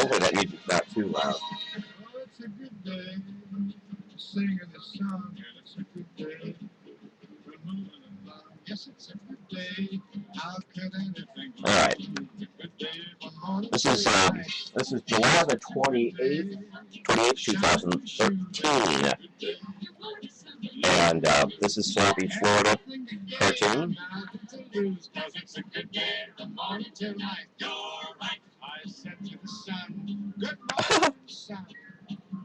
Hopefully that music's not too loud. Oh, it's a good day. Singing the song, and it's a good day. We're moving along. Yes, it's a good day. How could anything go All right. wrong? It's a good day for morning. This is July the 28th, 2013. And this is Swampy, Florida cartoon. It's a good day from morning till night. You're right. I said to the sun, good morning, sun.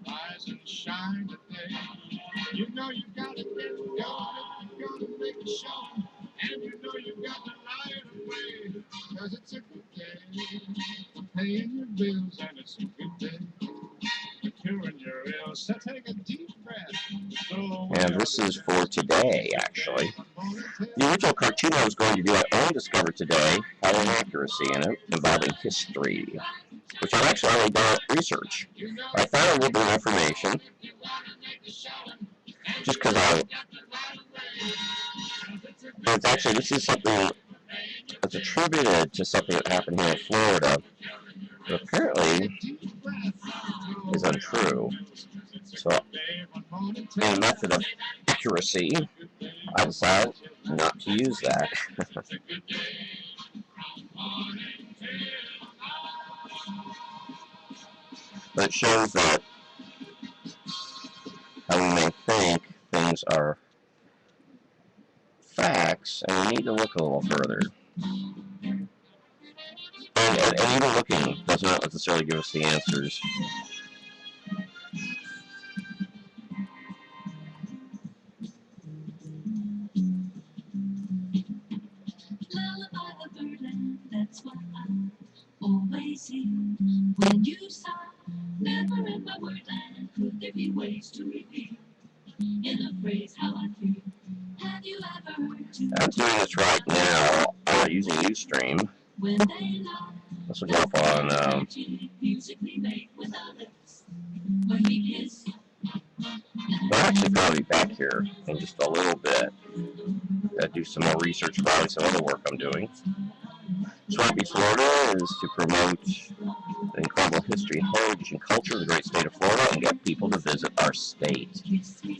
Rise and shine today. You know you gotta get going if you're gonna make a show. And you know you got to light away. Cause it's a good day for paying your bills. And it's a good day for curing your ills. So take a deep breath. And this is for today, actually. The original cartoon I was going to do, I only discovered today, had an accuracy in it involving history, which I've actually already done research. I found a little bit of information, just because it's actually, this is something that's attributed to something that happened here in Florida, but apparently is untrue. So, in a method of accuracy, I decided not to use that. But it shows that how we may think things are facts, and we need to look a little further. And even looking does not necessarily give us the answers. Lullaby the birdland, that's what I always sing. When you sigh, never in my wordland could there be ways to reveal in a phrase how I feel. Have you ever heard two? I'm doing this right now using Ustream. When they lie, this will go up on musically make with our lips. When we kiss, I'll actually probably be back here in just a little bit. Do some more research, probably some other work I'm doing. Swampy, Florida is to promote the incredible history, heritage, and culture of the great state of Florida and get people to visit our state. And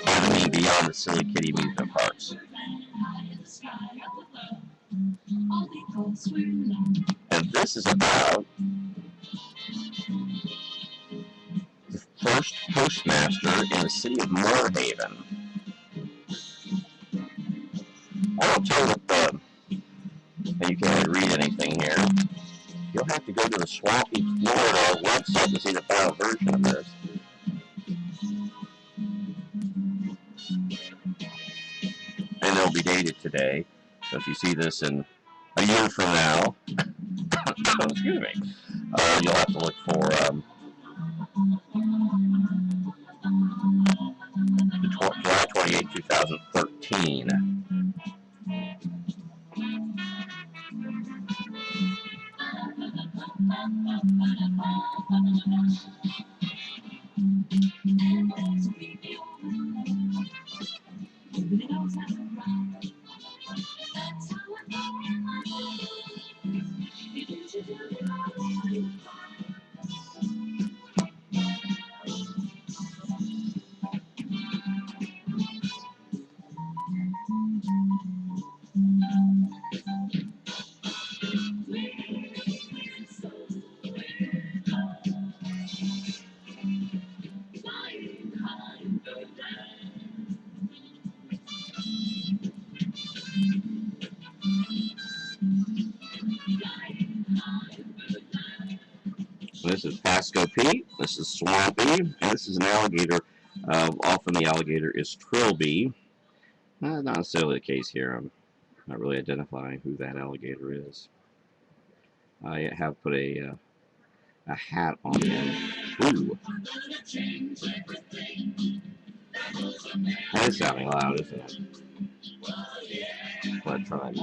I mean beyond the silly kitty amusement parks. And this is about the first postmaster in the city of Moorhaven. I don't tell what and you can't read anything here. You'll have to go to the Swampy, Florida website to see the final version of this. And it'll be dated today. So if you see this in a year from now, excuse me, you'll have to look for July 28, 2013. This is Pasco Pete, this is Swampy, and this is an alligator. Often the alligator is Trilby. Not necessarily the case here. I'm not really identifying who that alligator is. I have put a hat on him. Ooh. That is sounding loud, isn't it? Let's try it.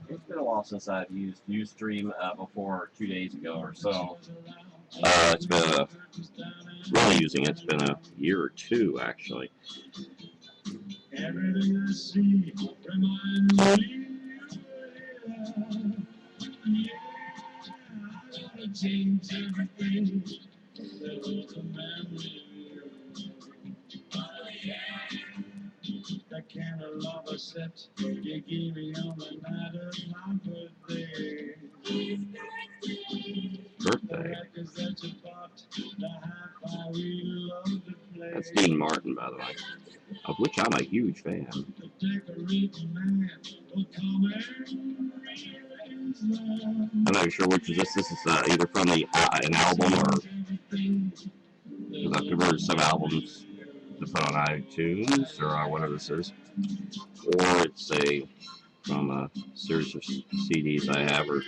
It's been a while since I've used Ustream before 2 days ago or so. It's been really using it. It's been a year or two actually. Everything I see reminds me. Change everything. There was a memory. Oh yeah. That kind of love I said you gave me on the night of my birthday. The records that you bought, the hi-fi we loved to play. That's Dean Martin, by the way, of which I'm a huge fan. The decorating man will come and rearrange them. I'm not sure which is this. This is either from the an album or because I've converted some albums to put on iTunes or whatever this is, or it's a from a series of CDs I have. Or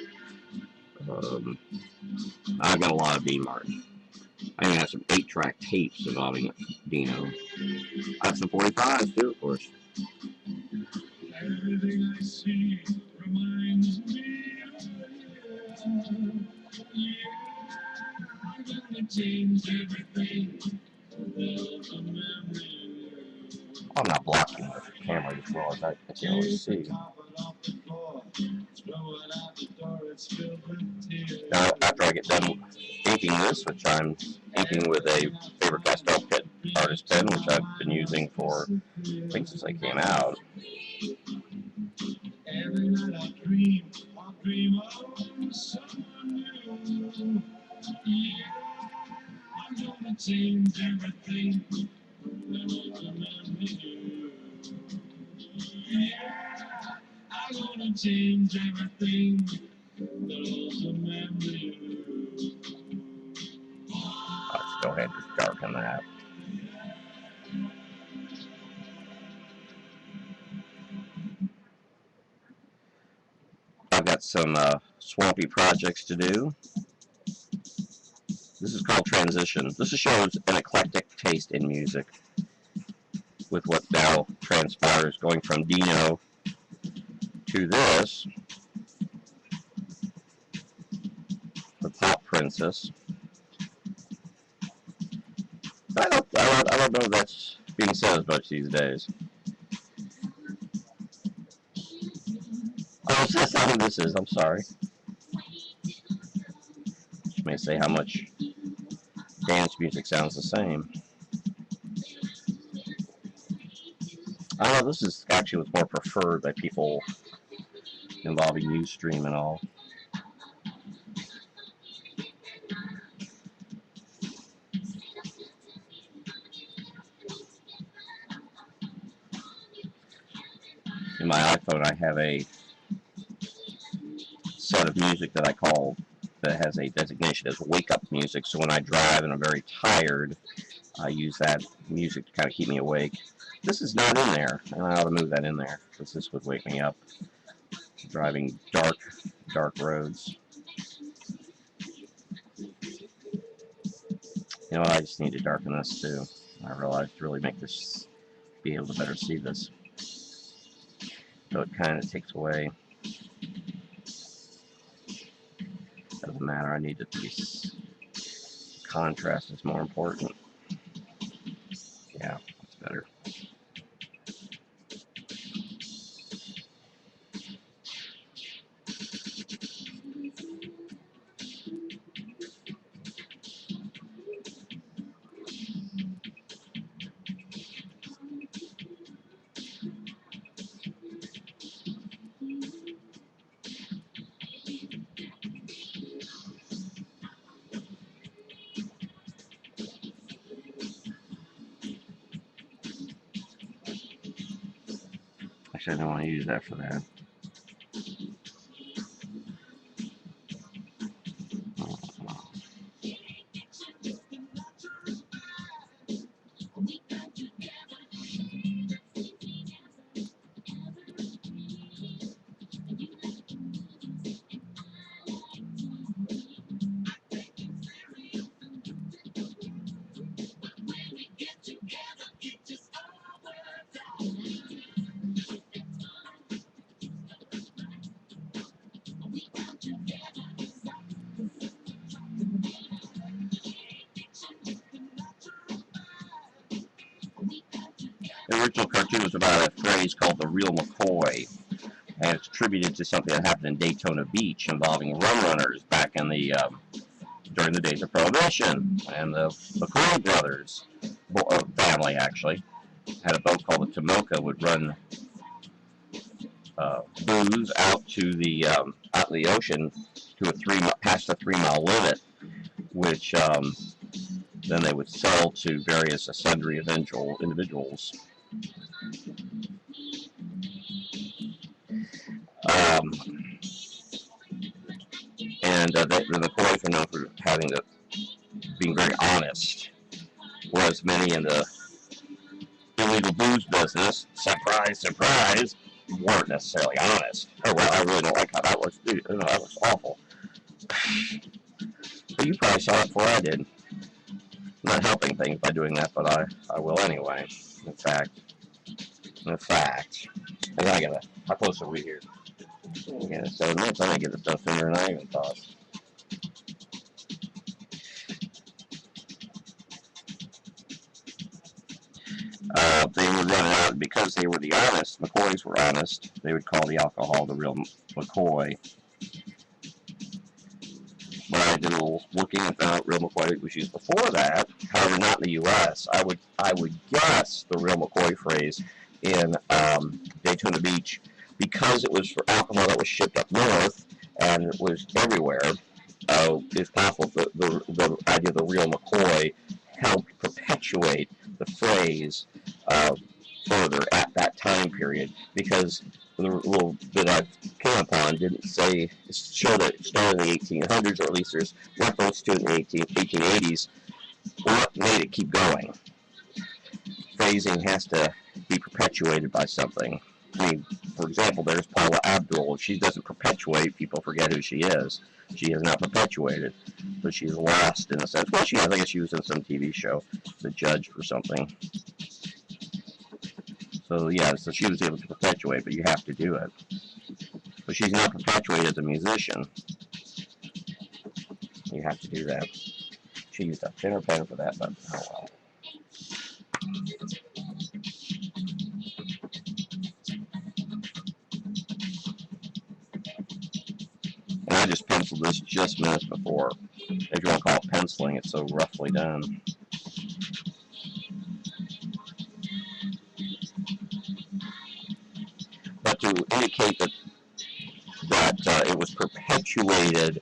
I've got a lot of Dean Martin. I even have some 8-track tapes involving Dino. I have some 45s too, of course. Everything I see reminds me of you. Yeah, I'm gonna change everything. There's a memory. I'm not blocking the camera as well as I can always see. Now, after I get done inking this, which I'm inking with a Faber-Castell artist pen, which I've been using for, I think, since I came out. Every night I dream of someone new. Yeah, I'm gonna change everything. There was a memory. Yeah, I'm gonna change everything. There was a memory. Let's go ahead and just darken that. I've got some Swampy projects to do. This is called Transition. This shows an eclectic taste in music with what now transpires going from Dino to this, the Pop Princess. I don't know if that's being said as much these days. Oh, that's not who this is. I'm sorry. Just may say how much dance music sounds the same. I don't know, this is actually what's more preferred by people involving Ustream and all. In my iPhone, I have a set of music that I call, that has a designation as wake-up music, so when I drive and I'm very tired, I use that music to kind of keep me awake. This is not in there, and I ought to move that in there, because this would wake me up driving dark roads. You know, I just need to darken this too. I realized to really make this, be able to better see this. So it kind of takes away. Doesn't matter, I need it to be, contrast is more important. Yeah, that's better. Actually, I don't want to use that for that. The original cartoon was about a phrase called the real McCoy, and it's attributed to something that happened in Daytona Beach involving rum runners back in the during the days of Prohibition. And the McCoy brothers, family actually, had a boat called the Tomoka, would run booze out to the ocean to past the 3 mile limit, which then they would sell to various sundry individuals. And the McCoys were known for being very honest, whereas many in the illegal booze business, surprise, surprise, weren't necessarily honest. Oh, well, I really don't like how that looks. Dude, that looks awful. But you probably saw it before I did. I'm not helping things by doing that, but I will anyway. In fact, how close are we here? Yeah, 7 minutes. I'm going to get this done sooner than I even thought. They would run it out because they were the honest. McCoys were honest. They would call the alcohol the real McCoy. When I did a little looking and found out real McCoy was used before that, however, not in the U.S. I would guess the real McCoy phrase in Daytona Beach, because it was for alcohol that was shipped up north and it was everywhere. It's possible the idea of the real McCoy helped perpetuate the phrase further at that time period, because the little bit I came upon didn't show that it started in the 1800s, or at least there's reference to it in the 1880s. What made it keep going? Phrasing has to be perpetuated by something. I mean, for example, there's Paula Abdul. If she doesn't perpetuate, people forget who she is. She has not perpetuated, but she's lost in a sense. Well, she has. I guess she was in some TV show, the judge or something. So yeah, so she was able to perpetuate, but you have to do it. But she's not perpetuated as a musician. You have to do that. She used a thinner pen for that, but oh well. And I just penciled this just minutes before. If you want to call it penciling, it's so roughly done. But to indicate that it was perpetuated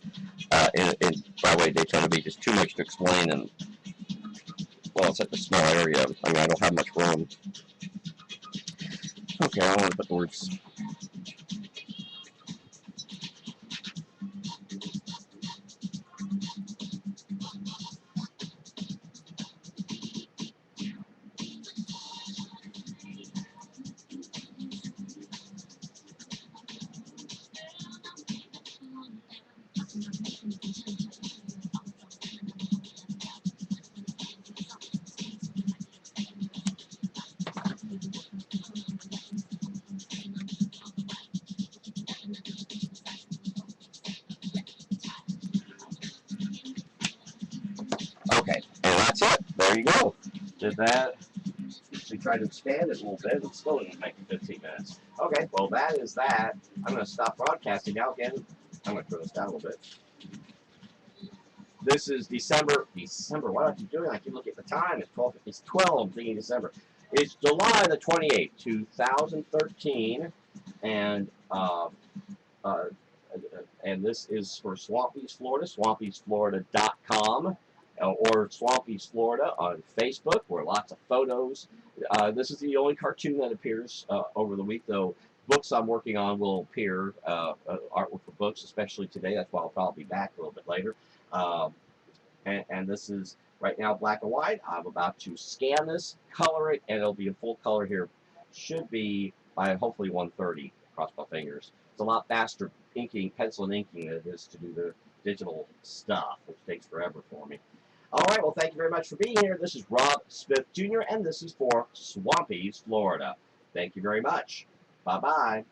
by way of Daytona Beach is too much to explain, and well, it's such a small area. I mean, I don't have much room. Okay, I want to put the words. Okay, and that's it. There you go. Did that. We tried to expand it a little bit. It's still didn't make it 15 minutes. Okay, well, that is that. I'm going to stop broadcasting now again. I'm going to turn this down a little bit. This is December. What I keep doing? I keep looking at the time. It's 12. It's 12. I'm thinking December. It's July the 28th, 2013, and this is for Swampy's Florida. Swampy'sFlorida.com or Swampy's Florida on Facebook, where lots of photos. This is the only cartoon that appears over the week, though. Books I'm working on will appear, artwork for books, especially today. That's why I'll probably be back a little bit later. And this is right now black and white. I'm about to scan this, color it, and it'll be in full color here. Should be by hopefully 1:30. Cross my fingers. It's a lot faster inking, pencil and inking than it is to do the digital stuff, which takes forever for me. All right, well, thank you very much for being here. This is Rob Smith Jr., and this is for Swampy's Florida. Thank you very much. Bye-bye.